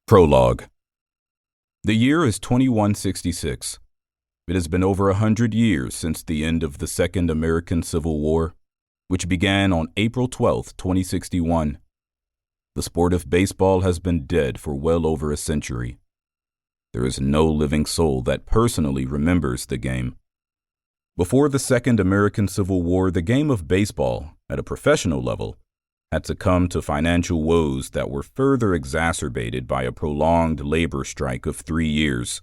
Prologue. The year is 2166. It has been over 100 years since the end of the Second American Civil War, which began on April 12, 2061. The sport of baseball has been dead for well over a century. There is no living soul that personally remembers the game. Before the Second American Civil War, the game of baseball, at a professional level, had succumbed to financial woes that were further exacerbated by a prolonged labor strike of 3 years.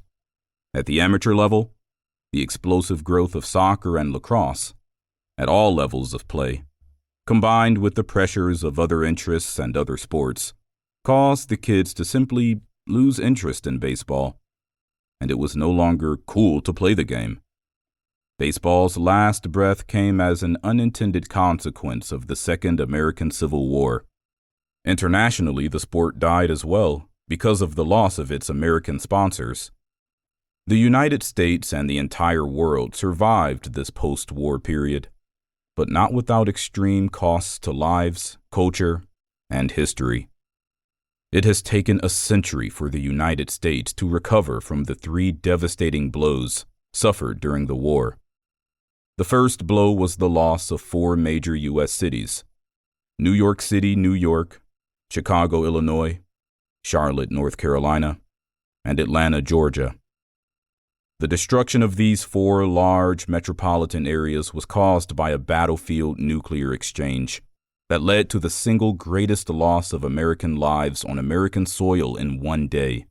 At the amateur level, the explosive growth of soccer and lacrosse, at all levels of play, combined with the pressures of other interests and other sports, caused the kids to simply lose interest in baseball, and it was no longer cool to play the game. Baseball's last breath came as an unintended consequence of the Second American Civil War. Internationally, the sport died as well because of the loss of its American sponsors. The United States and the entire world survived this post-war period, but not without extreme costs to lives, culture, and history. It has taken a century for the United States to recover from the 3 devastating blows suffered during the war. The first blow was the loss of 4 major U.S. cities: New York City, New York, Chicago, Illinois, Charlotte, North Carolina, and Atlanta, Georgia. The destruction of these 4 large metropolitan areas was caused by a battlefield nuclear exchange that led to the single greatest loss of American lives on American soil in one day.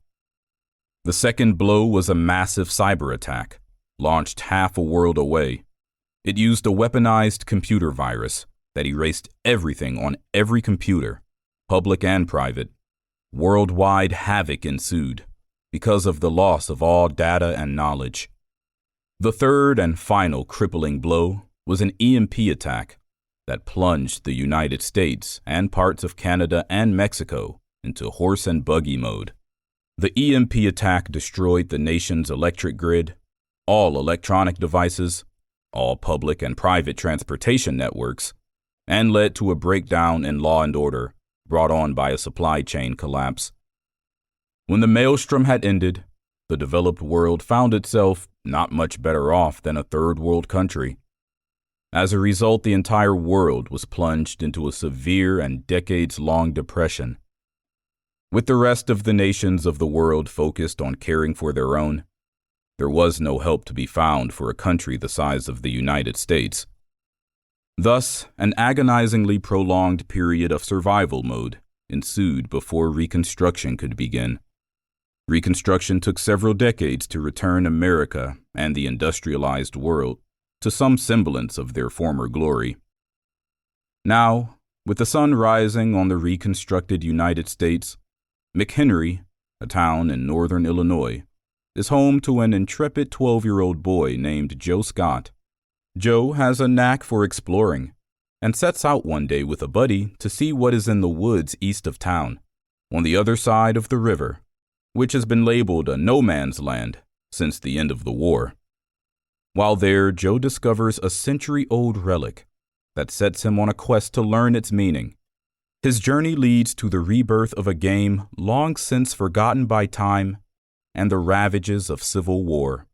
The second blow was a massive cyber attack, launched half a world away. It used a weaponized computer virus that erased everything on every computer, public and private. Worldwide havoc ensued because of the loss of all data and knowledge. The third and final crippling blow was an EMP attack that plunged the United States and parts of Canada and Mexico into horse and buggy mode. The EMP attack destroyed the nation's electric grid, all electronic devices, all public and private transportation networks, and led to a breakdown in law and order brought on by a supply chain collapse. When the maelstrom had ended, the developed world found itself not much better off than a third world country. As a result, the entire world was plunged into a severe and decades-long depression. With the rest of the nations of the world focused on caring for their own, there was no help to be found for a country the size of the United States. Thus, an agonizingly prolonged period of survival mode ensued before Reconstruction could begin. Reconstruction took several decades to return America and the industrialized world to some semblance of their former glory. Now, with the sun rising on the reconstructed United States, McHenry, a town in northern Illinois, is home to an intrepid 12-year-old boy named Joe Scott. Joe has a knack for exploring and sets out one day with a buddy to see what is in the woods east of town, on the other side of the river, which has been labeled a no-man's land since the end of the war. While there, Joe discovers a century-old relic that sets him on a quest to learn its meaning. His journey leads to the rebirth of a game long since forgotten by time and the ravages of civil war.